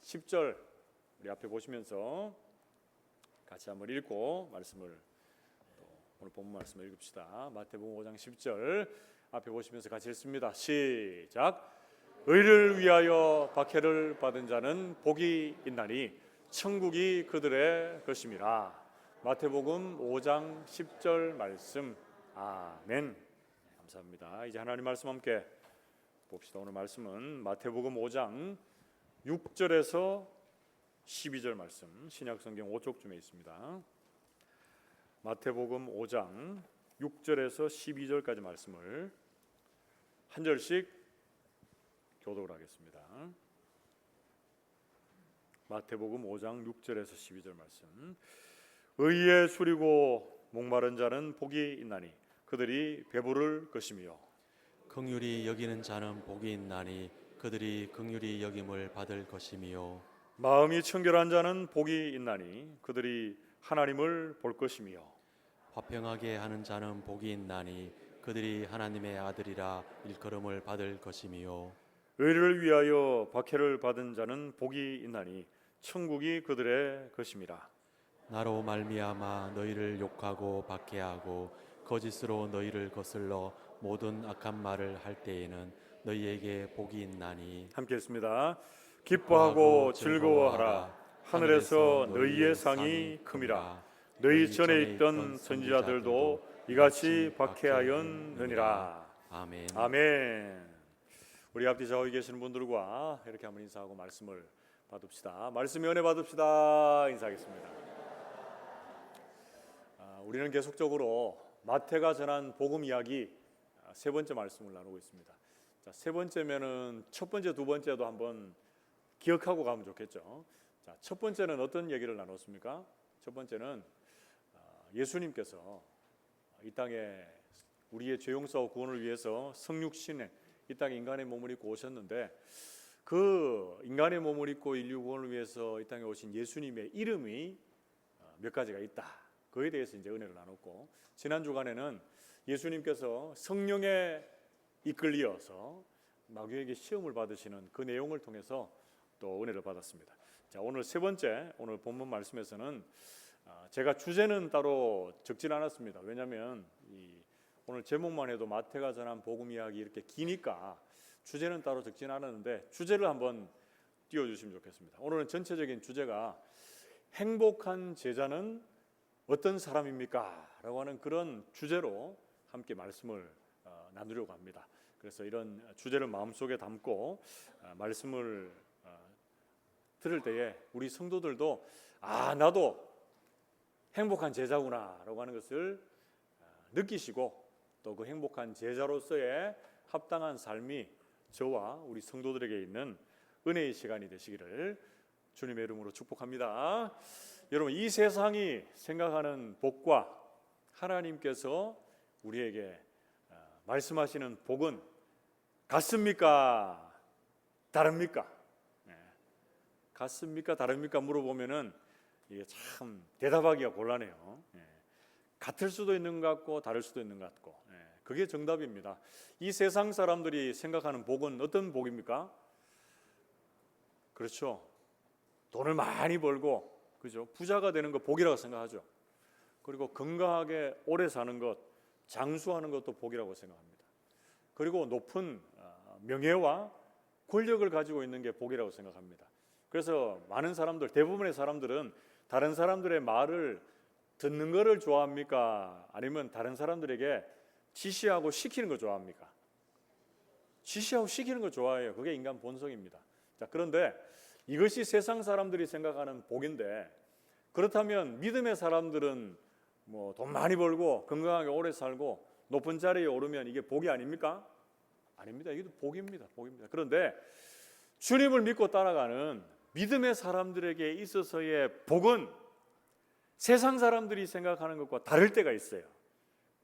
10절 우리 앞에 보시면서 같이 한번 읽고 말씀을 오늘 본문 말씀을 읽읍시다. 마태복음 5장 10절 앞에 보시면서 같이 읽습니다. 시작. 의를 위하여 박해를 받은 자는 복이 있나니 천국이 그들의 것임이라. 마태복음 5장 10절 말씀. 아멘. 감사합니다. 이제 하나님 말씀 함께 봅시다. 오늘 말씀은 마태복음 5장 6절에서 12절 말씀, 신약성경 5쪽쯤에 있습니다. 마태복음 5장 6절에서 12절까지 말씀을 한 절씩 교독을 하겠습니다. 마태복음 5장 6절에서 12절 말씀. 의에 술이고 목마른 자는 복이 있나니 그들이 배부를 것이며 긍휼히 여기는 자는 복이 있나니 그들이 긍휼히 여김을 받을 것이며 마음이 청결한 자는 복이 있나니 그들이 하나님을 볼 것이며 화평하게 하는 자는 복이 있나니 그들이 하나님의 아들이라 일컬음을 받을 것이며 의를 위하여 박해를 받은 자는 복이 있나니 천국이 그들의 것임이라. 나로 말미암아 너희를 욕하고 박해하고 거짓으로 너희를 거슬러 모든 악한 말을 할 때에는 너희에게 복이 있나니. 함께 했습니다. 기뻐하고 즐거워하라. 하늘에서 너희의 상이 큼이라. 너희 전에 있던 선지자들도 이같이 박해하였느니라. 아멘. 아멘. 우리 앞뒤 좌우에 계시는 분들과 이렇게 한번 인사하고 말씀을 받읍시다. 말씀의 은혜 받읍시다. 인사하겠습니다. 우리는 계속적으로 마태가 전한 복음 이야기 세 번째 말씀을 나누고 있습니다. 자, 세 번째면은 첫 번째, 두 번째도 한번 기억하고 가면 좋겠죠. 자, 첫 번째는 어떤 얘기를 나눴습니까? 첫 번째는 예수님께서 이 땅에 우리의 죄 용서와 구원을 위해서 성육신에 이 땅에 인간의 몸을 입고 오셨는데 그 인간의 몸을 입고 인류 구원을 위해서 이 땅에 오신 예수님의 이름이 몇 가지가 있다. 그에 대해서 이제 은혜를 나눴고, 지난 주간에는 예수님께서 성령에 이끌리어서 마귀에게 시험을 받으시는 그 내용을 통해서 또 은혜를 받았습니다. 자, 오늘 세 번째, 오늘 본문 말씀에서는 제가 주제는 따로 적진 않았습니다. 왜냐하면 오늘 제목만 해도 마태가 전한 복음 이야기 이렇게 기니까 주제는 따로 적진 않았는데 주제를 한번 띄워주시면 좋겠습니다. 오늘은 전체적인 주제가 행복한 제자는 어떤 사람입니까? 라고 하는 그런 주제로 함께 말씀을 나누려고 합니다. 그래서 이런 주제를 마음속에 담고 말씀을 들을 때에 우리 성도들도 나도 행복한 제자구나 라고 하는 것을 느끼시고 또 그 행복한 제자로서의 합당한 삶이 저와 우리 성도들에게 있는 은혜의 시간이 되시기를 주님의 이름으로 축복합니다. 여러분, 이 세상이 생각하는 복과 하나님께서 우리에게 말씀하시는 복은 같습니까? 다릅니까? 같습니까? 다릅니까? 물어보면은 이게 참 대답하기가 곤란해요. 같을 수도 있는 것 같고 다를 수도 있는 것 같고, 그게 정답입니다. 이 세상 사람들이 생각하는 복은 어떤 복입니까? 그렇죠. 돈을 많이 벌고, 그죠? 부자가 되는 것 복이라고 생각하죠. 그리고 건강하게 오래 사는 것, 장수하는 것도 복이라고 생각합니다. 그리고 높은 명예와 권력을 가지고 있는 게 복이라고 생각합니다. 그래서 많은 사람들, 대부분의 사람들은 다른 사람들의 말을 듣는 것을 좋아합니까? 아니면 다른 사람들에게 지시하고 시키는 거 좋아합니까? 지시하고 시키는 거 좋아해요. 그게 인간 본성입니다. 자, 그런데 이것이 세상 사람들이 생각하는 복인데, 그렇다면 믿음의 사람들은 뭐 돈 많이 벌고 건강하게 오래 살고 높은 자리에 오르면 이게 복이 아닙니까? 아닙니다. 이게 복입니다. 복입니다. 그런데 주님을 믿고 따라가는 믿음의 사람들에게 있어서의 복은 세상 사람들이 생각하는 것과 다를 때가 있어요.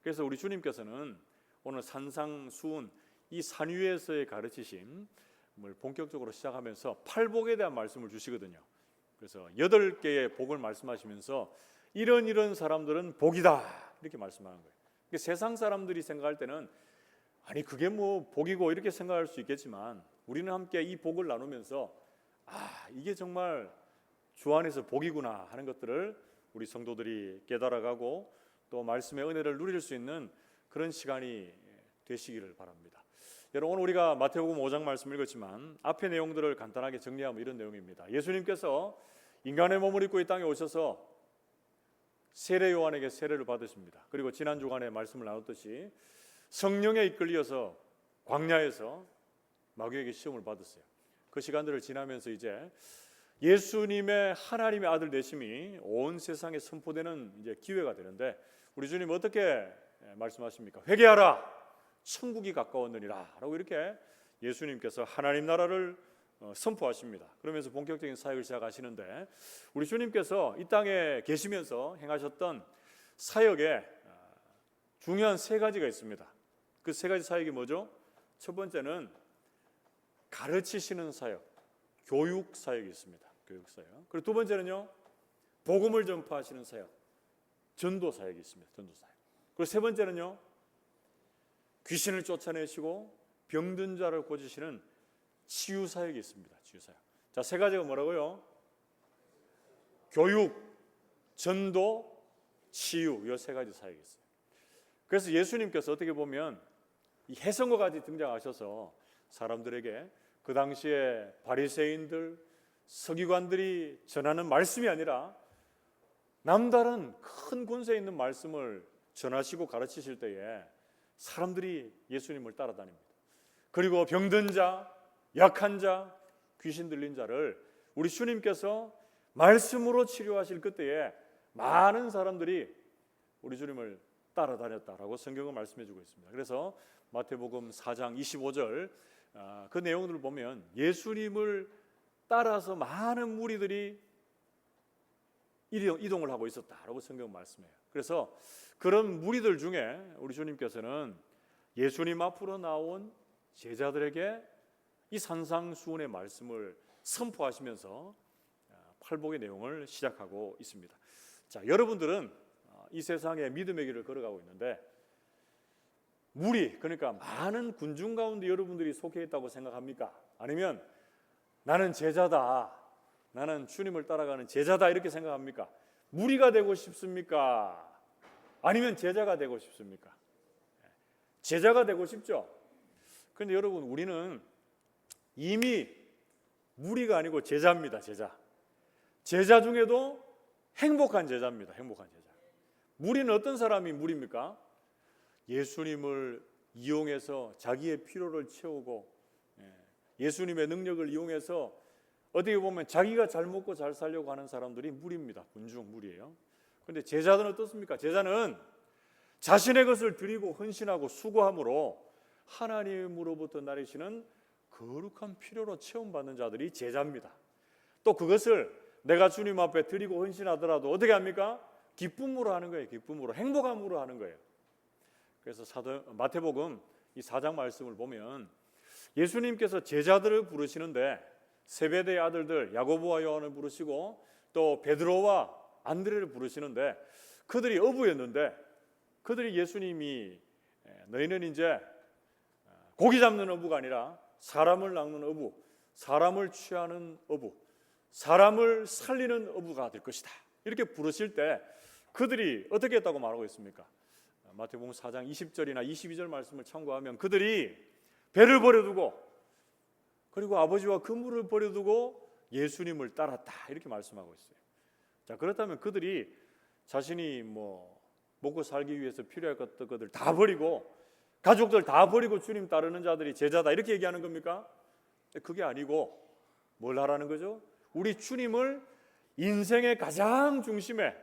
그래서 우리 주님께서는 오늘 산상수훈 이 산 위에서의 가르치심을 본격적으로 시작하면서 팔복에 대한 말씀을 주시거든요. 그래서 8개의 복을 말씀하시면서 이런 사람들은 복이다 이렇게 말씀하는 거예요. 그러니까 세상 사람들이 생각할 때는 아니 그게 뭐 복이고 이렇게 생각할 수 있겠지만, 우리는 함께 이 복을 나누면서 이게 정말 주 안에서 복이구나 하는 것들을 우리 성도들이 깨달아가고 또 말씀의 은혜를 누릴 수 있는 그런 시간이 되시기를 바랍니다. 여러분, 오늘 우리가 마태복음 5장 말씀 읽었지만 앞의 내용들을 간단하게 정리하면 이런 내용입니다. 예수님께서 인간의 몸을 입고 이 땅에 오셔서 세례 요한에게 세례를 받으십니다. 그리고 지난 주간에 말씀을 나눴듯이 성령에 이끌려서 광야에서 마귀에게 시험을 받았어요. 그 시간들을 지나면서 이제 예수님의 하나님의 아들 되심이 온 세상에 선포되는 이제 기회가 되는데, 우리 주님 어떻게 말씀하십니까? 회개하라, 천국이 가까웠느니라 라고 이렇게 예수님께서 하나님 나라를 선포하십니다. 그러면서 본격적인 사역을 시작하시는데, 우리 주님께서 이 땅에 계시면서 행하셨던 사역에 중요한 세 가지가 있습니다. 그 세 가지 사역이 뭐죠? 첫 번째는 가르치시는 사역, 교육 사역이 있습니다. 교육 사역. 그리고 두 번째는요, 복음을 전파하시는 사역, 전도 사역이 있습니다. 전도 사역. 그리고 세 번째는요, 귀신을 쫓아내시고 병든 자를 고치시는 치유 사역이 있습니다. 치유 사역. 자, 세 가지가 뭐라고요? 교육, 전도, 치유, 이 세 가지 사역이 있어요. 그래서 예수님께서 어떻게 보면 이 해성과 같이 등장하셔서 사람들에게 그 당시에 바리새인들, 서기관들이 전하는 말씀이 아니라 남다른 큰 권세 있는 말씀을 전하시고 가르치실 때에 사람들이 예수님을 따라다닙니다. 그리고 병든 자, 약한 자, 귀신 들린 자를 우리 주님께서 말씀으로 치료하실 그때에 많은 사람들이 우리 주님을 따라다녔다라고 성경은 말씀해주고 있습니다. 그래서 마태복음 4장 25절 그 내용들을 보면 예수님을 따라서 많은 무리들이 이동을 하고 있었다라고 성경은 말씀해요. 그래서 그런 무리들 중에 우리 주님께서는 예수님 앞으로 나온 제자들에게 이 산상수훈의 말씀을 선포하시면서 팔복의 내용을 시작하고 있습니다. 자, 여러분들은 이 세상에 믿음의 길을 걸어가고 있는데 무리, 그러니까 많은 군중 가운데 여러분들이 속해 있다고 생각합니까? 아니면 나는 제자다, 나는 주님을 따라가는 제자다 이렇게 생각합니까? 무리가 되고 싶습니까? 아니면 제자가 되고 싶습니까? 제자가 되고 싶죠. 그런데 여러분, 우리는 이미 무리가 아니고 제자입니다. 제자 중에도 행복한 제자입니다. 행복한 제자. 무리는 어떤 사람이 무리입니까? 예수님을 이용해서 자기의 필요를 채우고 예수님의 능력을 이용해서 어떻게 보면 자기가 잘 먹고 잘 살려고 하는 사람들이 무리입니다. 군중 무리예요. 그런데 제자들은 어떻습니까? 제자는 자신의 것을 드리고 헌신하고 수고함으로 하나님으로부터 나르시는 거룩한 필요로 체험받는 자들이 제자입니다. 또 그것을 내가 주님 앞에 드리고 헌신하더라도 어떻게 합니까? 기쁨으로 하는 거예요. 기쁨으로, 행복함으로 하는 거예요. 그래서 마태복음 이 4장 말씀을 보면 예수님께서 제자들을 부르시는데 세베대의 아들들 야고보와 요한을 부르시고 또 베드로와 안드레를 부르시는데 그들이 어부였는데 그들이 예수님이 너희는 이제 고기 잡는 어부가 아니라 사람을 낚는 어부, 사람을 취하는 어부, 사람을 살리는 어부가 될 것이다 이렇게 부르실 때 그들이 어떻게 했다고 말하고 있습니까? 마태복음 4장 20절이나 22절 말씀을 참고하면 그들이 배를 버려두고 그리고 아버지와 그물을 버려두고 예수님을 따랐다 이렇게 말씀하고 있어요. 자, 그렇다면 그들이 자신이 먹고 살기 위해서 필요할 것들 다 버리고 가족들 다 버리고 주님 따르는 자들이 제자다 이렇게 얘기하는 겁니까? 그게 아니고 뭘 하라는 거죠? 우리 주님을 인생의 가장 중심에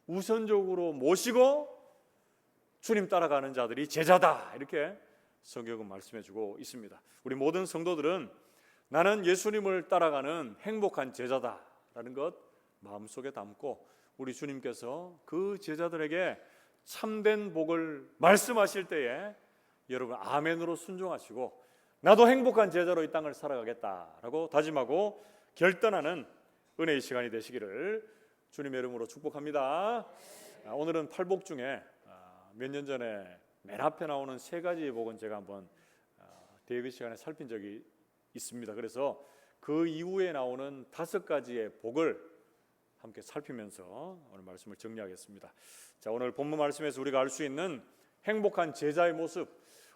우선적으로 모시고 주님 따라가는 자들이 제자다 이렇게 성경은 말씀해주고 있습니다. 우리 모든 성도들은 나는 예수님을 따라가는 행복한 제자다라는 것 마음속에 담고 우리 주님께서 그 제자들에게 참된 복을 말씀하실 때에 여러분 아멘으로 순종하시고 나도 행복한 제자로 이 땅을 살아가겠다라고 다짐하고 결단하는 은혜의 시간이 되시기를 주님의 이름으로 축복합니다. 오늘은 팔복 중에 몇 년 전에 맨 앞에 나오는 세 가지 복은 제가 한번 대회 시간에 살핀 적이 있습니다. 그래서 그 이후에 나오는 5가지의 복을 함께 살피면서 오늘 말씀을 정리하겠습니다. 자, 오늘 본문 말씀에서 우리가 알 수 있는 행복한 제자의 모습,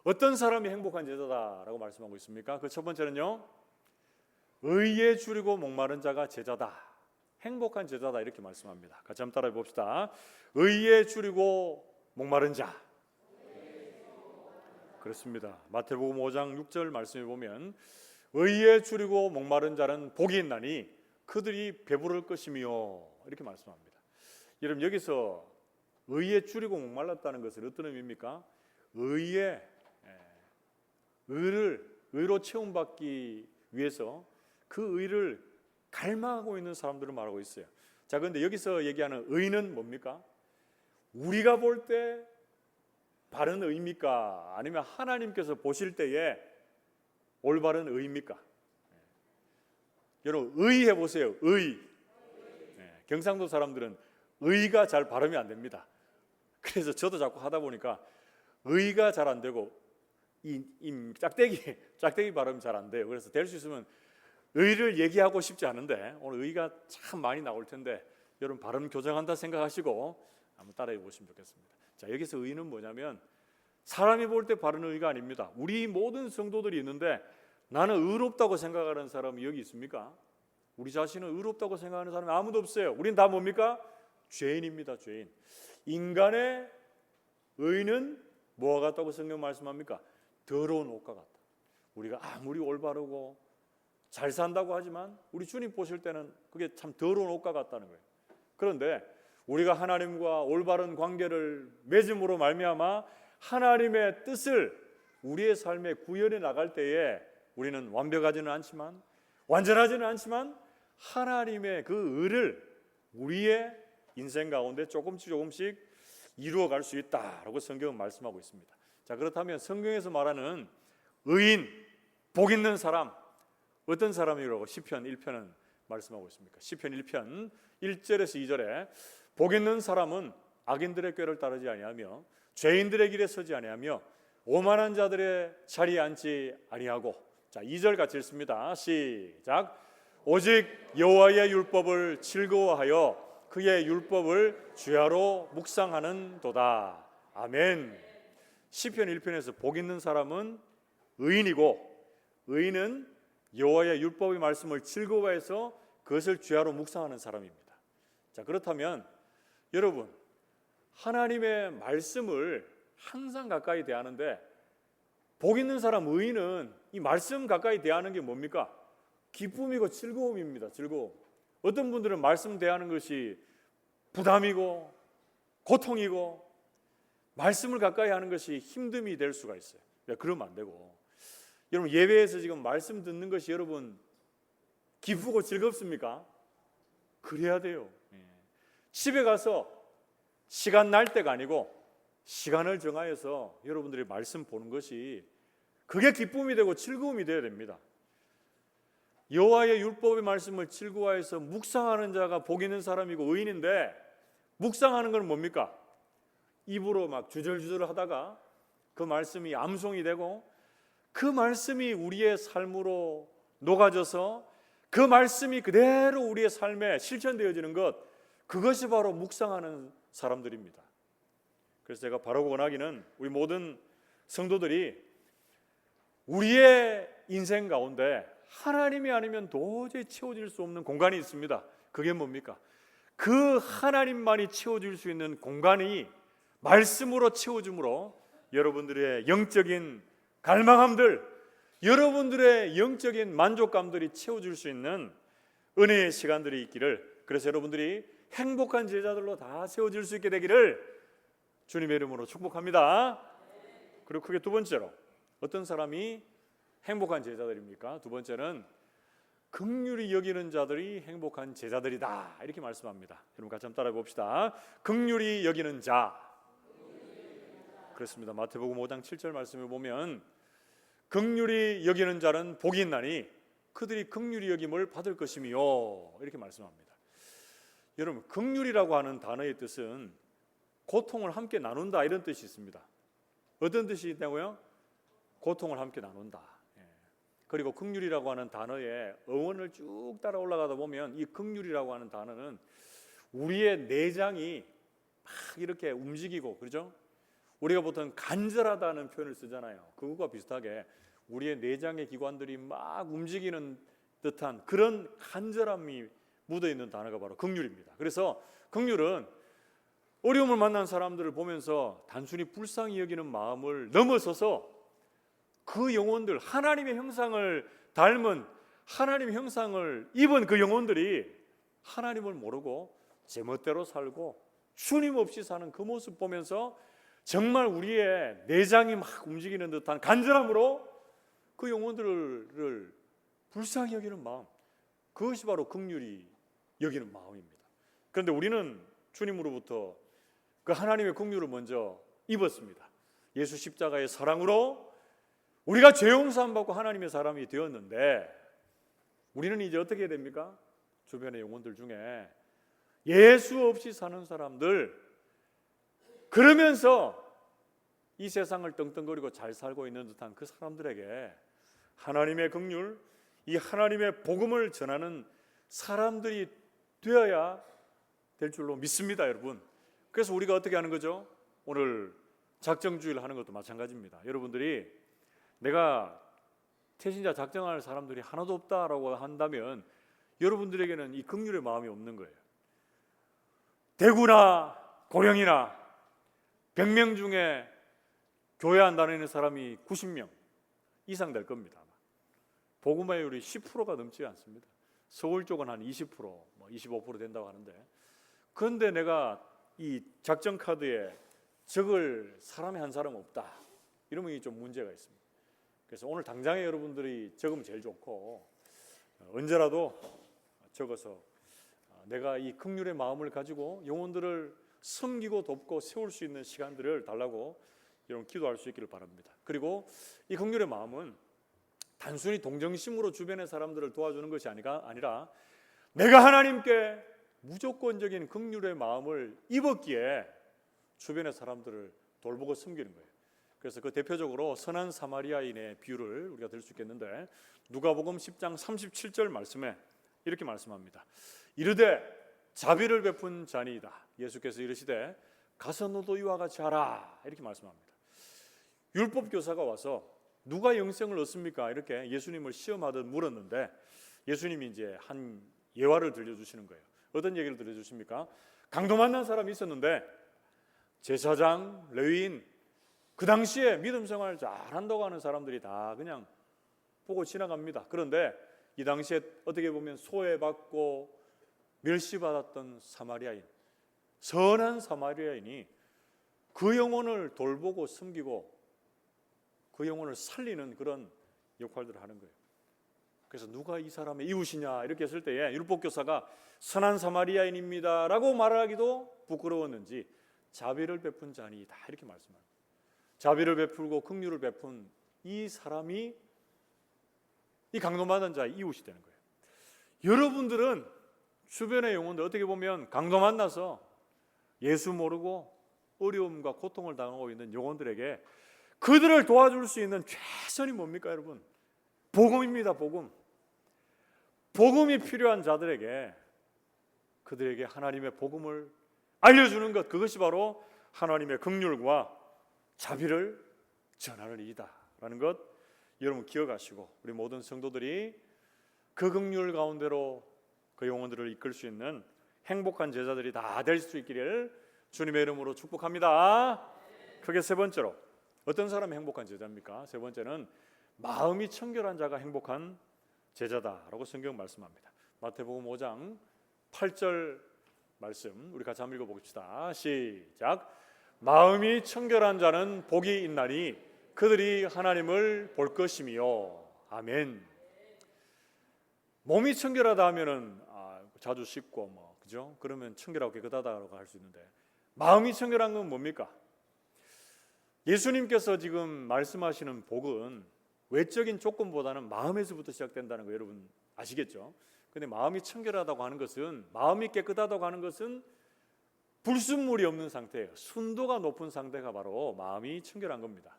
어떤 사람이 행복한 제자다라고 말씀하고 있습니까? 그 첫 번째는요, 의에 줄이고 목마른 자가 제자다, 행복한 제자다, 이렇게 말씀합니다. 같이 한번 따라해 봅시다. 의에 줄이고 목마른 자. 그렇습니다. 마태복음 5장 6절 말씀에 보면 의에 줄이고 목마른 자는 복이 있나니 그들이 배부를 것이며, 이렇게 말씀합니다. 여러분, 여기서 의에 줄이고 목말랐다는 것은 어떤 의미입니까? 의로 채움받기 위해서 그 의를 갈망하고 있는 사람들을 말하고 있어요. 자, 그런데 여기서 얘기하는 의는 뭡니까? 우리가 볼 때 바른 의입니까? 아니면 하나님께서 보실 때에 올바른 의입니까? 여러분, 의 해보세요. 의. 경상도 사람들은 의가 잘 발음이 안 됩니다. 그래서 저도 자꾸 하다 보니까 의가 잘 안 되고 짝대기 발음이 잘 안 돼요. 그래서 될 수 있으면 의를 얘기하고 싶지 않은데 오늘 의가 참 많이 나올 텐데 여러분, 발음 교정한다 생각하시고 한번 따라해 보시면 좋겠습니다. 자, 여기서 의는 뭐냐면 사람이 볼 때 바른 의가 아닙니다. 우리 모든 성도들이 있는데 나는 의롭다고 생각하는 사람이 여기 있습니까? 우리 자신은 의롭다고 생각하는 사람이 아무도 없어요. 우린 다 뭡니까? 죄인입니다. 죄인. 인간의 의는 뭐와 같다고 성경 말씀합니까? 더러운 옷과 같다. 우리가 아무리 올바르고 잘 산다고 하지만 우리 주님 보실 때는 그게 참 더러운 옷과 같다는 거예요. 그런데 우리가 하나님과 올바른 관계를 맺음으로 말미암아 하나님의 뜻을 우리의 삶에 구현해 나갈 때에 우리는 완벽하지는 않지만, 완전하지는 않지만 하나님의 그 의를 우리의 인생 가운데 조금씩 이루어갈 수 있다라고 성경은 말씀하고 있습니다. 자, 그렇다면 성경에서 말하는 의인, 복 있는 사람, 어떤 사람이라고 시편 1편은 말씀하고 있습니까? 시편 1편 1절에서 2절에 복 있는 사람은 악인들의 꾀를 따르지 아니하며 죄인들의 길에 서지 아니하며 오만한 자들의 자리에 앉지 아니하고. 자, 2절 같이 읽습니다. 시작. 오직 여호와의 율법을 즐거워하여 그의 율법을 주야로 묵상하는 도다. 아멘. 시편 1편에서 복 있는 사람은 의인이고, 의인은 여호와의 율법의 말씀을 즐거워해서 그것을 주야로 묵상하는 사람입니다. 자, 그렇다면 여러분, 하나님의 말씀을 항상 가까이 대하는데 복 있는 사람, 의인은 이 말씀 가까이 대하는 게 뭡니까? 기쁨이고 즐거움입니다. 즐거움. 어떤 분들은 말씀 대하는 것이 부담이고 고통이고 말씀을 가까이 하는 것이 힘듦이 될 수가 있어요. 그러면 안 되고, 여러분, 예배에서 지금 말씀 듣는 것이 여러분 기쁘고 즐겁습니까? 그래야 돼요. 집에 가서 시간 날 때가 아니고 시간을 정하여서 여러분들이 말씀 보는 것이 그게 기쁨이 되고 즐거움이 되어야 됩니다. 여호와의 율법의 말씀을 즐거워해서 묵상하는 자가 복 있는 사람이고 의인인데, 묵상하는 건 뭡니까? 입으로 막 주절주절 하다가 그 말씀이 암송이 되고 그 말씀이 우리의 삶으로 녹아져서 그 말씀이 그대로 우리의 삶에 실천되어지는 것, 그것이 바로 묵상하는 사람들입니다. 그래서 제가 바라고 원하기는 우리 모든 성도들이 우리의 인생 가운데 하나님이 아니면 도저히 채워질 수 없는 공간이 있습니다. 그게 뭡니까? 그 하나님만이 채워줄 수 있는 공간이 말씀으로 채워줌으로 여러분들의 영적인 갈망함들, 여러분들의 영적인 만족감들이 채워줄 수 있는 은혜의 시간들이 있기를, 그래서 여러분들이 행복한 제자들로 다 세워질 수 있게 되기를 주님의 이름으로 축복합니다. 그리고 크게 두 번째로, 어떤 사람이 행복한 제자들입니까? 두 번째는 긍휼히 여기는 자들이 행복한 제자들이다, 이렇게 말씀합니다. 여러분 같이 한번 따라해 봅시다. 긍휼히 여기는 자. 그렇습니다. 마태복음 5장 7절 말씀에 보면 긍휼히 여기는 자는 복이 있나니 그들이 긍휼히 여김을 받을 것이며, 이렇게 말씀합니다. 여러분, 긍휼이라고 하는 단어의 뜻은 고통을 함께 나눈다, 이런 뜻이 있습니다. 어떤 뜻이 있다고요? 고통을 함께 나눈다. 그리고 긍휼이라고 하는 단어의 어원을 쭉 따라 올라가다 보면 이 긍휼이라고 하는 단어는 우리의 내장이 막 이렇게 움직이고, 그렇죠? 우리가 보통 간절하다는 표현을 쓰잖아요. 그것과 비슷하게 우리의 내장의 기관들이 막 움직이는 듯한 그런 간절함이 묻어있는 단어가 바로 긍휼입니다. 그래서 긍휼은 어려움을 만난 사람들을 보면서 단순히 불쌍히 여기는 마음을 넘어서서 그 영혼들, 하나님의 형상을 닮은, 하나님의 형상을 입은 그 영혼들이 하나님을 모르고 제멋대로 살고 주님 없이 사는 그 모습 보면서 정말 우리의 내장이 막 움직이는 듯한 간절함으로 그 영혼들을 불쌍히 여기는 마음, 그것이 바로 긍휼이 여기는 마음입니다. 그런데 우리는 주님으로부터 그 하나님의 긍휼을 먼저 입었습니다. 예수 십자가의 사랑으로 우리가 죄 용서함 받고 하나님의 사람이 되었는데, 우리는 이제 어떻게 해야 됩니까? 주변의 영혼들 중에 예수 없이 사는 사람들, 그러면서 이 세상을 떵떵거리고 잘 살고 있는 듯한 그 사람들에게 하나님의 긍휼, 이 하나님의 복음을 전하는 사람들이 되어야 될 줄로 믿습니다, 여러분. 그래서 우리가 어떻게 하는 거죠? 오늘 작정주의를 하는 것도 마찬가지입니다. 여러분들이 내가 태신자 작정할 사람들이 하나도 없다라고 한다면 여러분들에게는 이 긍휼의 마음이 없는 거예요. 대구나 고령이나 100명 중에 교회 안 다니는 사람이 90명 이상 될 겁니다. 복음화율이 10%가 넘지 않습니다. 서울 쪽은 한 20%, 25% 된다고 하는데, 그런데 내가 이 작정 카드에 적을 사람이 한 사람 없다, 이러면 이게 좀 문제가 있습니다. 그래서 오늘 당장에 여러분들이 적으면 제일 좋고, 언제라도 적어서 내가 이 긍휼의 마음을 가지고 영혼들을 섬기고 돕고 세울 수 있는 시간들을 달라고 여러분 기도할 수 있기를 바랍니다. 그리고 이 긍휼의 마음은 단순히 동정심으로 주변의 사람들을 도와주는 것이 아니라 내가 하나님께 무조건적인 긍휼의 마음을 입었기에 주변의 사람들을 돌보고 섬기는 거예요. 그래서 그 대표적으로 선한 사마리아인의 비유를 우리가 들 수 있겠는데, 누가복음 10장 37절 말씀에 이렇게 말씀합니다. 이르되 자비를 베푼 자니이다. 예수께서 이르시되 가서 너도 이와 같이 하라, 이렇게 말씀합니다. 율법 교사가 와서 누가 영생을 얻습니까? 이렇게 예수님을 시험하듯 물었는데, 예수님이 이제 한 예화를 들려주시는 거예요. 어떤 얘기를 들려주십니까? 강도 만난 사람이 있었는데 제사장, 레위인, 그 당시에 믿음 생활 잘한다고 하는 사람들이 다 그냥 보고 지나갑니다. 그런데 이 당시에 어떻게 보면 소외받고 멸시받았던 사마리아인, 선한 사마리아인이 그 영혼을 돌보고 섬기고 그 영혼을 살리는 그런 역할들을 하는 거예요. 그래서 누가 이 사람의 이웃이냐 이렇게 했을 때에 율법교사가 선한 사마리아인입니다 라고 말하기도 부끄러웠는지 자비를 베푼 자니이다, 이렇게 말씀합니다. 자비를 베풀고 긍휼을 베푼 이 사람이 이 강도받은 자의 이웃이 되는 거예요. 여러분들은 주변의 영혼들, 어떻게 보면 강도 만나서 예수 모르고 어려움과 고통을 당하고 있는 영혼들에게 그들을 도와줄 수 있는 최선이 뭡니까, 여러분? 복음입니다. 복음. 복음이 필요한 자들에게, 그들에게 하나님의 복음을 알려주는 것, 그것이 바로 하나님의 긍휼과 자비를 전하는 일이다 라는 것 여러분 기억하시고, 우리 모든 성도들이 그 긍휼 가운데로 그 영혼들을 이끌 수 있는 행복한 제자들이 다 될 수 있기를 주님의 이름으로 축복합니다. 크게 세 번째로, 어떤 사람이 행복한 제자입니까? 세 번째는 마음이 청결한 자가 행복한 제자다라고 성경 말씀합니다. 마태복음 5장 8절 말씀 우리 같이 한번 읽어보겠습니다. 시작. 마음이 청결한 자는 복이 있나니 그들이 하나님을 볼 것이며. 아멘. 몸이 청결하다 하면은 자주 씻고 그죠? 그러면 청결하고 깨끗하다고 할 수 있는데, 마음이 청결한 건 뭡니까? 예수님께서 지금 말씀하시는 복은 외적인 조건보다는 마음에서부터 시작된다는 거 여러분 아시겠죠? 근데 마음이 청결하다고 하는 것은, 마음이 깨끗하다고 하는 것은 불순물이 없는 상태예요. 순도가 높은 상태가 바로 마음이 청결한 겁니다.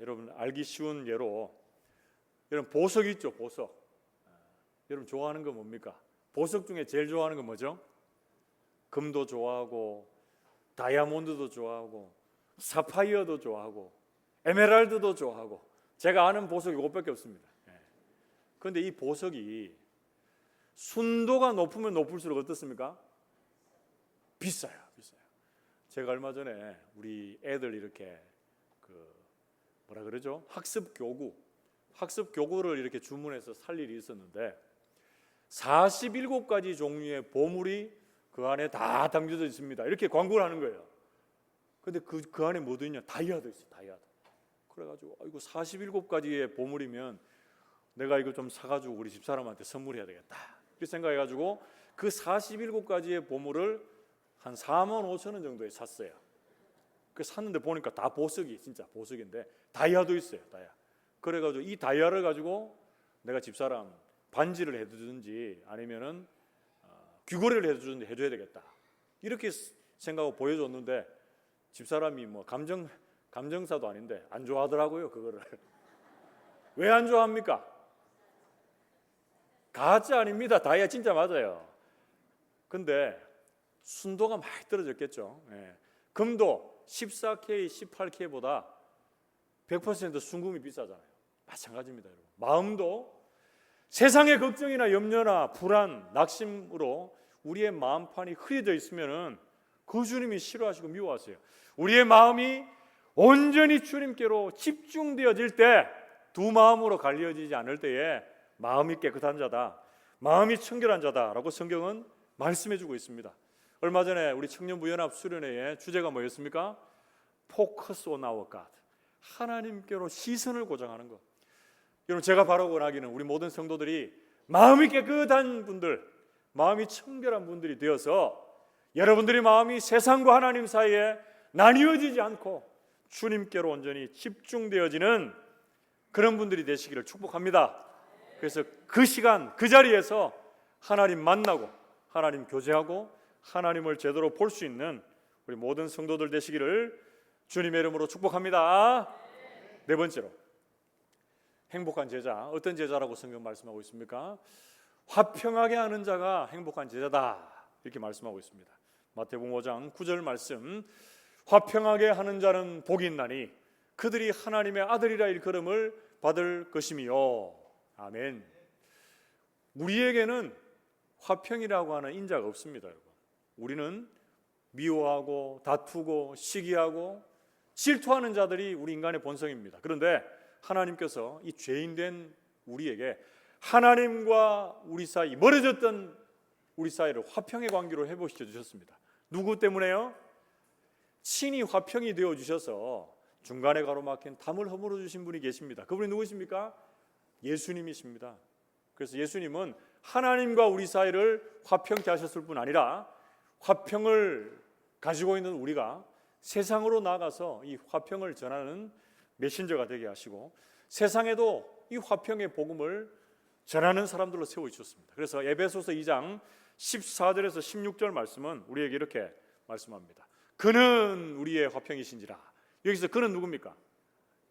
여러분 알기 쉬운 예로, 여러분 보석 있죠, 보석. 여러분 좋아하는 거 뭡니까? 보석 중에 제일 좋아하는 건 뭐죠? 금도 좋아하고 다이아몬드도 좋아하고 사파이어도 좋아하고 에메랄드도 좋아하고 제가 아는 보석이 그것밖에 없습니다. 그런데 이 보석이 순도가 높으면 높을수록 어떻습니까? 비싸요. 제가 얼마 전에 우리 애들 이렇게 뭐라 그러죠? 학습 교구를 이렇게 주문해서 살 일이 있었는데 47가지 종류의 보물이 그 안에 다 담겨져 있습니다. 이렇게 광고를 하는 거예요. 근데 그 안에 뭐 있냐? 다이아도 있어요. 다이아도. 그래가지고 이거 47가지의 보물이면 내가 이거 좀 사가지고 우리 집사람한테 선물해야 되겠다. 이렇게 생각해가지고 그 47가지의 보물을 한 45,000원 정도에 샀어요. 그 샀는데 보니까 다 보석이 진짜 보석인데 다이아도 있어요. 다이아. 그래가지고 이 다이아를 가지고 내가 집사람 반지를 해주든지 아니면은 귀걸이를 해주든지 해줘야 되겠다. 이렇게 생각하고 보여줬는데 집사람이 뭐 감정사도 아닌데 안 좋아하더라고요. 그거를. 왜 안 좋아합니까? 가짜 아닙니다. 다이아 진짜 맞아요. 근데 순도가 많이 떨어졌겠죠. 금도 14K, 18K보다 100% 순금이 비싸잖아요. 마찬가지입니다, 여러분. 마음도 세상의 걱정이나 염려나 불안, 낙심으로 우리의 마음판이 흐려져 있으면은 그 주님이 싫어하시고 미워하세요. 우리의 마음이 온전히 주님께로 집중되어질 때, 두 마음으로 갈려지지 않을 때에 마음이 깨끗한 자다, 마음이 청결한 자다라고 성경은 말씀해주고 있습니다. 얼마 전에 우리 청년부 연합 수련회의 주제가 뭐였습니까? Focus on our God. 하나님께로 시선을 고정하는 것. 여러분, 제가 바라고 원하기는 우리 모든 성도들이 마음이 깨끗한 분들, 마음이 청결한 분들이 되어서 여러분들의 마음이 세상과 하나님 사이에 나뉘어지지 않고 주님께로 온전히 집중되어지는 그런 분들이 되시기를 축복합니다. 그래서 그 시간, 그 자리에서 하나님 만나고 하나님 교제하고 하나님을 제대로 볼 수 있는 우리 모든 성도들 되시기를 주님의 이름으로 축복합니다. 네 번째로, 행복한 제자. 어떤 제자라고 성경 말씀하고 있습니까? 화평하게 하는 자가 행복한 제자다, 이렇게 말씀하고 있습니다. 마태복음 5장 9절 말씀, 화평하게 하는 자는 복이 있나니 그들이 하나님의 아들이라 일컬음을 받을 것이미요. 아멘. 우리에게는 화평이라고 하는 인자가 없습니다, 여러분. 우리는 미워하고 다투고 시기하고 질투하는 자들이 우리 인간의 본성입니다. 그런데 하나님께서 이 죄인된 우리에게 하나님과 우리 사이, 멀어졌던 우리 사이를 화평의 관계로 회복시켜 주셨습니다. 누구 때문에요? 친히 화평이 되어 주셔서 중간에 가로막힌 담을 허물어 주신 분이 계십니다. 그분이 누구십니까? 예수님이십니다. 그래서 예수님은 하나님과 우리 사이를 화평케 하셨을 뿐 아니라 화평을 가지고 있는 우리가 세상으로 나가서 이 화평을 전하는 메신저가 되게 하시고 세상에도 이 화평의 복음을 전하는 사람들로 세워주셨습니다. 그래서 에베소서 2장 14절에서 16절 말씀은 우리에게 이렇게 말씀합니다. 그는 우리의 화평이신지라. 여기서 그는 누굽니까?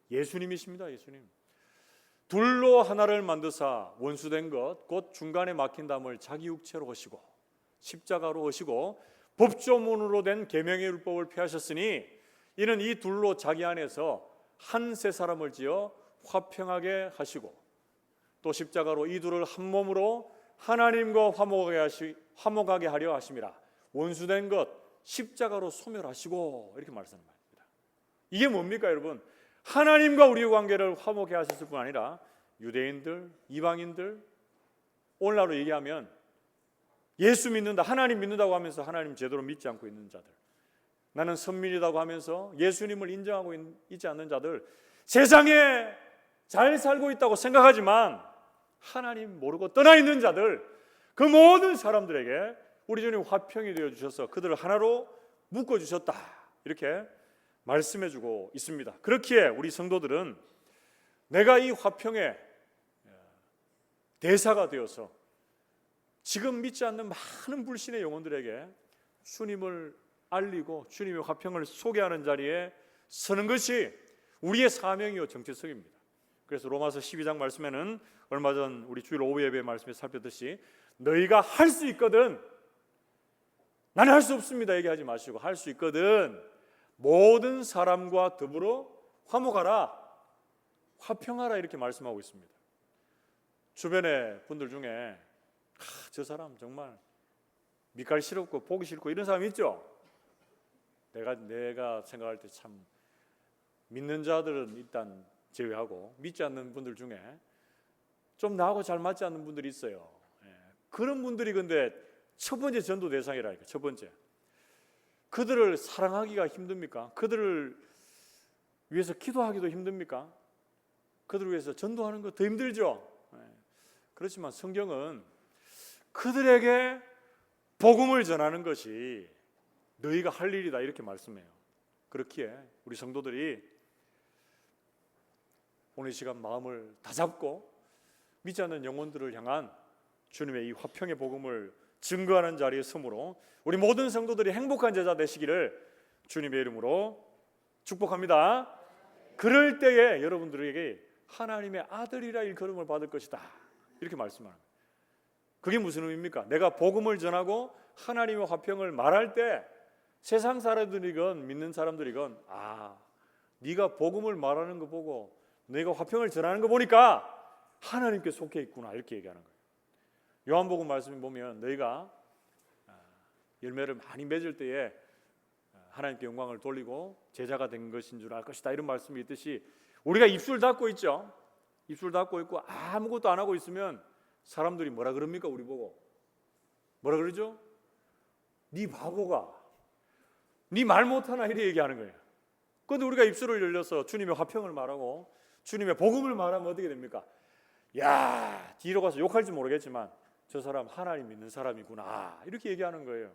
예수님이십니다. 예수님. 둘로 하나를 만드사 원수된 것 곧 중간에 막힌 담을 자기 육체로 하시고 십자가로 하시고 법조문으로 된 계명의 율법을 폐하셨으니 이는 이 둘로 자기 안에서 한 세 사람을 지어 화평하게 하시고 또 십자가로 이 둘을 한 몸으로 하나님과 화목하게 하려 하심이라. 원수된 것 십자가로 소멸하시고, 이렇게 말씀하는 말입니다. 이게 뭡니까, 여러분? 하나님과 우리의 관계를 화목해 하셨을 뿐 아니라 유대인들, 이방인들, 오늘날로 얘기하면 예수 믿는다, 하나님 믿는다고 하면서 하나님 제대로 믿지 않고 있는 자들, 나는 선민이라고 하면서 예수님을 인정하고 있지 않는 자들, 세상에 잘 살고 있다고 생각하지만 하나님 모르고 떠나 있는 자들, 그 모든 사람들에게 우리 주님 화평이 되어 주셔서 그들을 하나로 묶어 주셨다, 이렇게 말씀해 주고 있습니다. 그렇기에 우리 성도들은 내가 이 화평의 대사가 되어서 지금 믿지 않는 많은 불신의 영혼들에게 주님을 알리고 주님의 화평을 소개하는 자리에 서는 것이 우리의 사명이요 정체성입니다. 그래서 로마서 12장 말씀에는 얼마 전 우리 주일 오후 예배 말씀에 살폈듯이 너희가 할 수 있거든, 나는 할 수 없습니다 얘기하지 마시고 할 수 있거든 모든 사람과 더불어 화목하라, 화평하라 이렇게 말씀하고 있습니다. 주변의 분들 중에 저 사람 정말 밑갈 싫었고 보기 싫고 이런 사람 있죠? 내가 생각할 때 참 믿는 자들은 일단 제외하고 믿지 않는 분들 중에 좀 나하고 잘 맞지 않는 분들이 있어요. 그런 분들이 근데 첫 번째 전도 대상이라니까. 첫 번째, 그들을 사랑하기가 힘듭니까? 그들을 위해서 기도하기도 힘듭니까? 그들을 위해서 전도하는 거 더 힘들죠. 그렇지만 성경은 그들에게 복음을 전하는 것이 너희가 할 일이다 이렇게 말씀해요. 그렇기에 우리 성도들이 오늘 이 시간 마음을 다잡고 믿지 않는 영혼들을 향한 주님의 이 화평의 복음을 증거하는 자리에 서므로 우리 모든 성도들이 행복한 제자 되시기를 주님의 이름으로 축복합니다. 그럴 때에 여러분들에게 하나님의 아들이라 일컬음을 받을 것이다 이렇게 말씀합니다. 그게 무슨 의미입니까? 내가 복음을 전하고 하나님의 화평을 말할 때 세상 사람들이건 믿는 사람들이건 네가 복음을 말하는 거 보고 너희가 화평을 전하는 거 보니까 하나님께 속해 있구나 이렇게 얘기하는 거예요. 요한복음 말씀에 보면 너희가 열매를 많이 맺을 때에 하나님께 영광을 돌리고 제자가 된 것인 줄 알 것이다 이런 말씀이 있듯이 우리가 입술 닫고 있죠. 입술 닫고 있고 아무것도 안 하고 있으면 사람들이 뭐라 그럽니까? 우리 보고 뭐라 그러죠? 네 바보가, 네 말 못하나 이렇게 얘기하는 거예요. 그런데 우리가 입술을 열려서 주님의 화평을 말하고 주님의 복음을 말하면 어떻게 됩니까? 야, 뒤로 가서 욕할지 모르겠지만 저 사람 하나님 믿는 사람이구나 이렇게 얘기하는 거예요.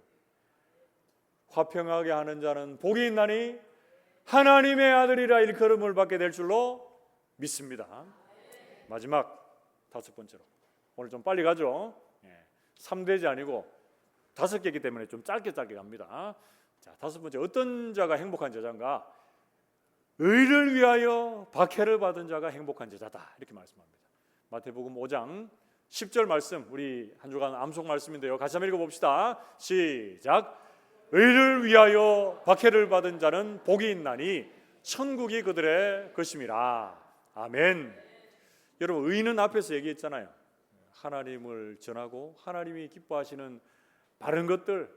화평하게 하는 자는 복이 있나니 하나님의 아들이라 일컬음을 받게 될 줄로 믿습니다. 마지막 다섯 번째로, 오늘 좀 빨리 가죠. 3대지 아니고 5개이기 때문에 좀 짧게 갑니다. 자, 다섯 번째, 어떤 자가 행복한 제자인가? 의를 위하여 박해를 받은 자가 행복한 제자다 이렇게 말씀합니다. 마태복음 5장 10절 말씀, 우리 한 주간 암송 말씀인데요, 같이 한번 읽어봅시다. 시작. 의를 위하여 박해를 받은 자는 복이 있나니 천국이 그들의 것임이라. 아멘. 여러분, 의는 앞에서 얘기했잖아요. 하나님을 전하고 하나님이 기뻐하시는 바른 것들,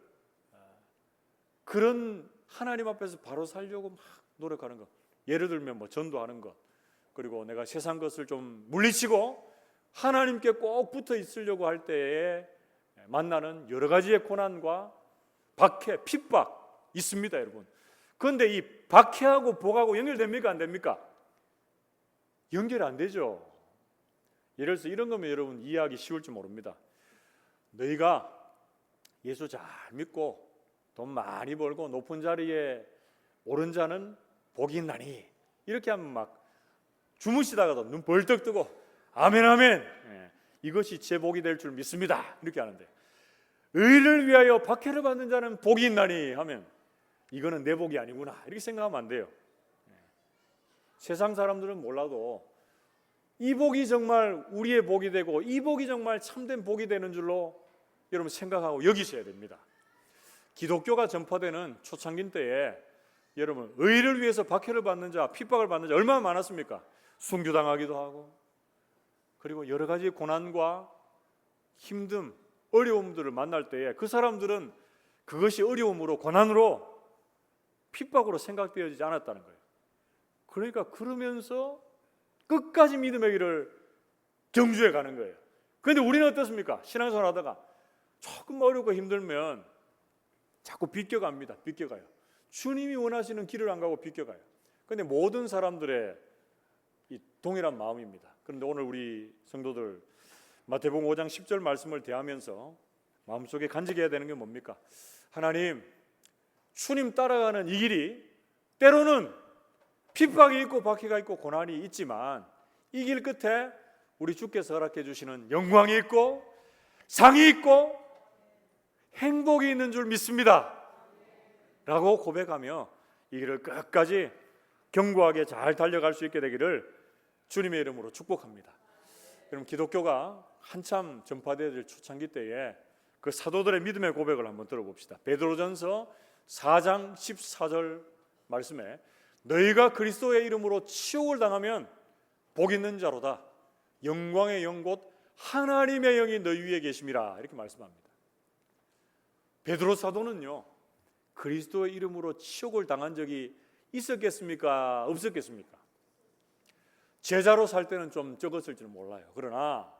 그런 하나님 앞에서 바로 살려고 막 노력하는 것. 예를 들면 뭐 전도하는 것, 그리고 내가 세상 것을 좀 물리치고 하나님께 꼭 붙어 있으려고 할 때에 만나는 여러 가지의 고난과 박해, 핍박 있습니다, 여러분. 그런데 이 박해하고 복하고 연결됩니까? 안 됩니까? 연결 안 되죠. 예를 들어서 이런 거면 여러분 이해하기 쉬울지 모릅니다. 너희가 예수 잘 믿고 돈 많이 벌고 높은 자리에 오른 자는 복이 있나니 이렇게 하면 막 주무시다가도 눈 벌떡 뜨고 아멘 아멘, 이것이 제 복이 될 줄 믿습니다 이렇게 하는데, 의를 위하여 박해를 받는 자는 복이 있나니 하면 이거는 내 복이 아니구나 이렇게 생각하면 안 돼요. 세상 사람들은 몰라도 이 복이 정말 우리의 복이 되고 이 복이 정말 참된 복이 되는 줄로 여러분 생각하고 여기셔야 됩니다. 기독교가 전파되는 초창기 때에 여러분 의를 위해서 박해를 받는 자, 핍박을 받는 자 얼마나 많았습니까? 순교당하기도 하고, 그리고 여러 가지 고난과 힘듦, 어려움들을 만날 때에 그 사람들은 그것이 어려움으로, 고난으로, 핍박으로 생각되어지지 않았다는 거예요. 그러니까 그러면서 끝까지 믿음의 길을 경주해 가는 거예요. 그런데 우리는 어떻습니까? 신앙생활 하다가 조금 어렵고 힘들면 자꾸 비껴갑니다. 비껴가요. 주님이 원하시는 길을 안 가고 비껴가요. 그런데 모든 사람들의 이 동일한 마음입니다. 그런데 오늘 우리 성도들 마태복음 5장 10절 말씀을 대하면서 마음속에 간직해야 되는 게 뭡니까? 하나님, 주님 따라가는 이 길이 때로는 핍박이 있고 박해가 있고 고난이 있지만 이 길 끝에 우리 주께서 허락해 주시는 영광이 있고 상이 있고 행복이 있는 줄 믿습니다 라고 고백하며 이 길을 끝까지 견고하게 잘 달려갈 수 있게 되기를 주님의 이름으로 축복합니다. 여러분, 기독교가 한참 전파되어야 될 초창기 때에 그 사도들의 믿음의 고백을 한번 들어봅시다. 베드로전서 4장 14절 말씀에 너희가 그리스도의 이름으로 치욕을 당하면 복 있는 자로다. 영광의 영 곧 하나님의 영이 너희 위에 계심이라, 이렇게 말씀합니다. 베드로 사도는요, 그리스도의 이름으로 치욕을 당한 적이 있었겠습니까? 없었겠습니까? 제자로 살 때는 좀 적었을지는 몰라요. 그러나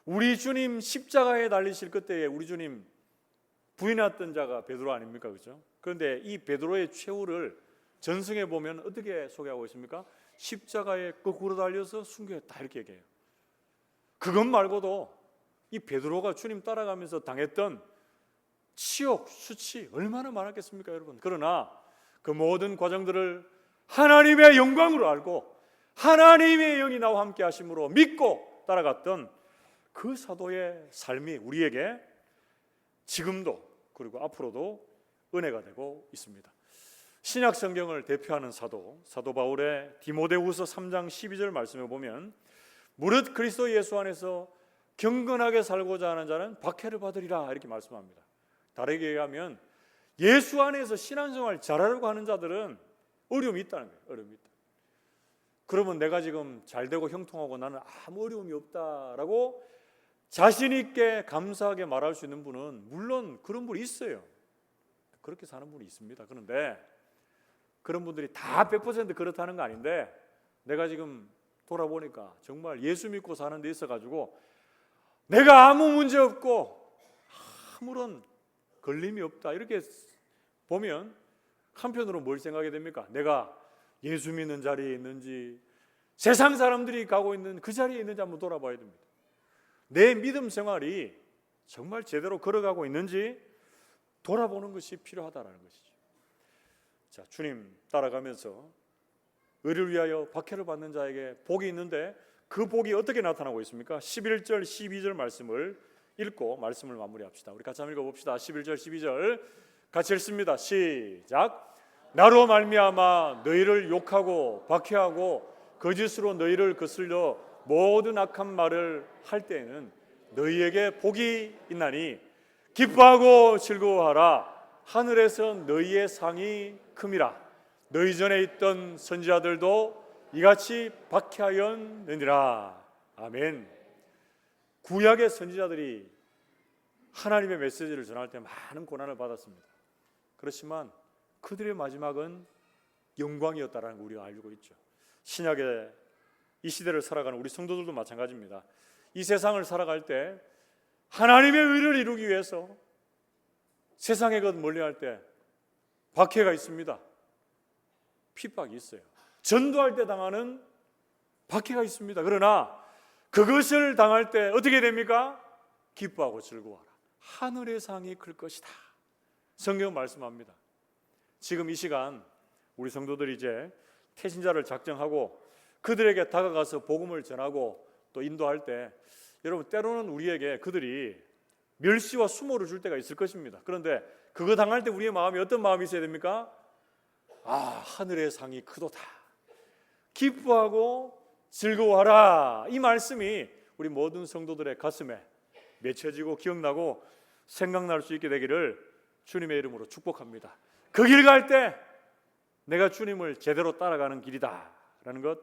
우리 주님 십자가에 달리실 그때에 우리 주님 부인했던 자가 베드로 아닙니까? 그렇죠? 그런데 이 베드로의 최후를 전승에 보면 어떻게 소개하고 있습니까? 십자가에 거꾸로 달려서 순교했다, 이렇게 얘기해요. 그것 말고도 이 베드로가 주님 따라가면서 당했던 치욕, 수치 얼마나 많았겠습니까, 여러분? 그러나 그 모든 과정들을 하나님의 영광으로 알고 하나님의 영이 나와 함께 하심으로 믿고 따라갔던 그 사도의 삶이 우리에게 지금도 그리고 앞으로도 은혜가 되고 있습니다. 신약 성경을 대표하는 사도 바울의 디모데후서 3장 12절 말씀에 보면 무릇 그리스도 예수 안에서 경건하게 살고자 하는 자는 박해를 받으리라, 이렇게 말씀합니다. 다르게 얘기하면 예수 안에서 신앙생활 잘하려고 하는 자들은 어려움이 있다는 거예요. 어려움이 있다. 그러면 내가 지금 잘되고 형통하고 나는 아무 어려움이 없다라고 자신 있게 감사하게 말할 수 있는 분은 물론 그런 분이 있어요. 그렇게 사는 분이 있습니다. 그런데 그런 분들이 다 100% 그렇다는 거 아닌데, 내가 지금 돌아보니까 정말 예수 믿고 사는 데 있어가지고 내가 아무 문제 없고 아무런 걸림이 없다, 이렇게 보면 한편으로 뭘 생각하게 됩니까? 내가 예수 믿는 자리에 있는지, 세상 사람들이 가고 있는 그 자리에 있는지 한번 돌아봐야 됩니다. 내 믿음 생활이 정말 제대로 걸어가고 있는지 돌아보는 것이 필요하다는 것이죠. 자, 주님 따라가면서 의를 위하여 박해를 받는 자에게 복이 있는데 그 복이 어떻게 나타나고 있습니까? 11절 12절 말씀을 읽고 말씀을 마무리합시다. 우리 같이 한번 읽어봅시다. 11절 12절 같이 읽습니다. 시작. 나로 말미암아 너희를 욕하고 박해하고 거짓으로 너희를 거슬려 모든 악한 말을 할 때에는 너희에게 복이 있나니 기뻐하고 즐거워하라. 하늘에서 너희의 상이 큼이라. 너희 전에 있던 선지자들도 이같이 박해하였느니라. 아멘. 구약의 선지자들이 하나님의 메시지를 전할 때 많은 고난을 받았습니다. 그렇지만 그들의 마지막은 영광이었다라는 걸 우리가 알고 있죠. 신약의 이 시대를 살아가는 우리 성도들도 마찬가지입니다. 이 세상을 살아갈 때 하나님의 의를 이루기 위해서 세상의 것 멀리할 때 박해가 있습니다. 핍박이 있어요. 전도할 때 당하는 박해가 있습니다. 그러나 그것을 당할 때 어떻게 됩니까? 기뻐하고 즐거워하라. 하늘의 상이 클 것이다. 성경은 말씀합니다. 지금 이 시간 우리 성도들이 이제 태신자를 작정하고 그들에게 다가가서 복음을 전하고 또 인도할 때, 여러분 때로는 우리에게 그들이 멸시와 수모를 줄 때가 있을 것입니다. 그런데 그거 당할 때 우리의 마음이 어떤 마음이 있어야 됩니까? 아, 하늘의 상이 크도다. 기뻐하고 즐거워하라. 이 말씀이 우리 모든 성도들의 가슴에 맺혀지고 기억나고 생각날 수 있게 되기를 주님의 이름으로 축복합니다. 그 길 갈 때 내가 주님을 제대로 따라가는 길이다 라는 것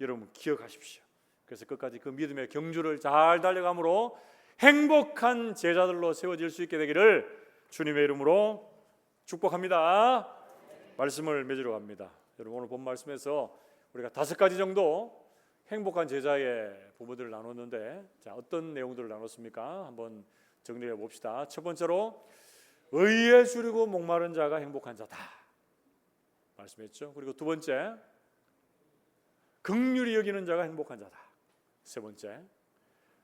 여러분 기억하십시오. 그래서 끝까지 그 믿음의 경주를 잘 달려감으로 행복한 제자들로 세워질 수 있게 되기를 주님의 이름으로 축복합니다. 말씀을 맺으러 갑니다. 여러분 오늘 본 말씀에서 우리가 5가지 정도 행복한 제자의 부분들을 나눴는데, 자, 어떤 내용들을 나눴습니까? 한번 정리해 봅시다. 첫 번째로 의에 줄이고 목마른 자가 행복한 자다 말씀했죠. 그리고 두 번째, 긍휼히 여기는 자가 행복한 자다. 세 번째,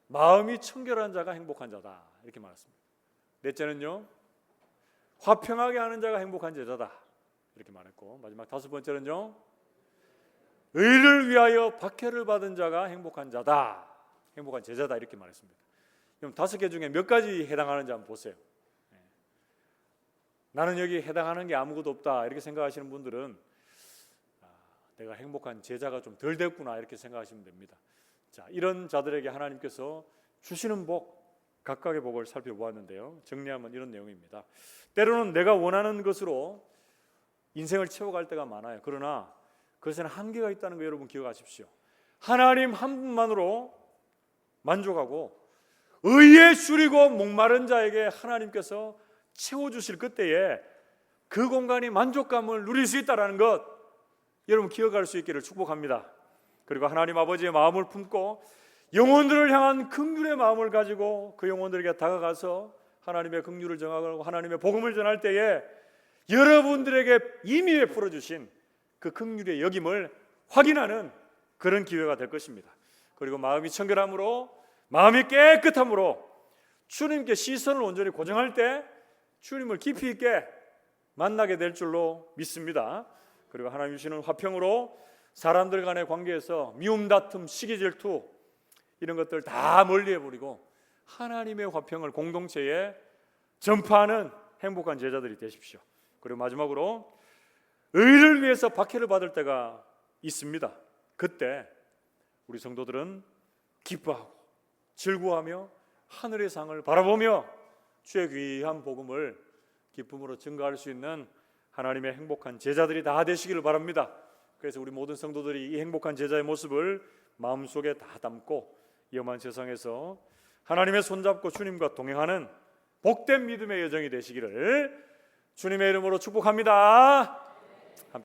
마음이 청결한 자가 행복한 자다, 이렇게 말했습니다. 넷째는요, 화평하게 하는 자가 행복한 제자다, 이렇게 말했고, 마지막 5번째는요, 의를 위하여 박해를 받은 자가 행복한 자다, 행복한 제자다, 이렇게 말했습니다. 그럼 5개 중에 몇 가지 해당하는지 한번 보세요. 나는 여기 해당하는 게 아무것도 없다 이렇게 생각하시는 분들은 내가 행복한 제자가 좀 덜 됐구나 이렇게 생각하시면 됩니다. 자, 이런 자들에게 하나님께서 주시는 복, 각각의 복을 살펴보았는데요. 정리하면 이런 내용입니다. 때로는 내가 원하는 것으로 인생을 채워갈 때가 많아요. 그러나 그것에는 한계가 있다는 거 여러분 기억하십시오. 하나님 한 분만으로 만족하고 의에 줄이고 목마른 자에게 하나님께서 채워주실 그때에 그 공간이 만족감을 누릴 수 있다는 것 여러분 기억할 수 있기를 축복합니다. 그리고 하나님 아버지의 마음을 품고 영혼들을 향한 긍휼의 마음을 가지고 그 영혼들에게 다가가서 하나님의 긍휼을 전하고 하나님의 복음을 전할 때에 여러분들에게 이미 베풀어 주신 그 긍휼의 여김을 확인하는 그런 기회가 될 것입니다. 그리고 마음이 청결함으로, 마음이 깨끗함으로 주님께 시선을 온전히 고정할 때 주님을 깊이 있게 만나게 될 줄로 믿습니다. 그리고 하나님 주시는 화평으로 사람들 간의 관계에서 미움, 다툼, 시기, 질투 이런 것들 다 멀리해버리고 하나님의 화평을 공동체에 전파하는 행복한 제자들이 되십시오. 그리고 마지막으로 의를 위해서 박해를 받을 때가 있습니다. 그때 우리 성도들은 기뻐하고 즐거워하며 하늘의 상을 바라보며 주의 귀한 복음을 기쁨으로 증거할 수 있는 하나님의 행복한 제자들이 다 되시기를 바랍니다. 그래서 우리 모든 성도들이 이 행복한 제자의 모습을 마음속에 다 담고 위험한 세상에서 하나님의 손잡고 주님과 동행하는 복된 믿음의 여정이 되시기를 주님의 이름으로 축복합니다.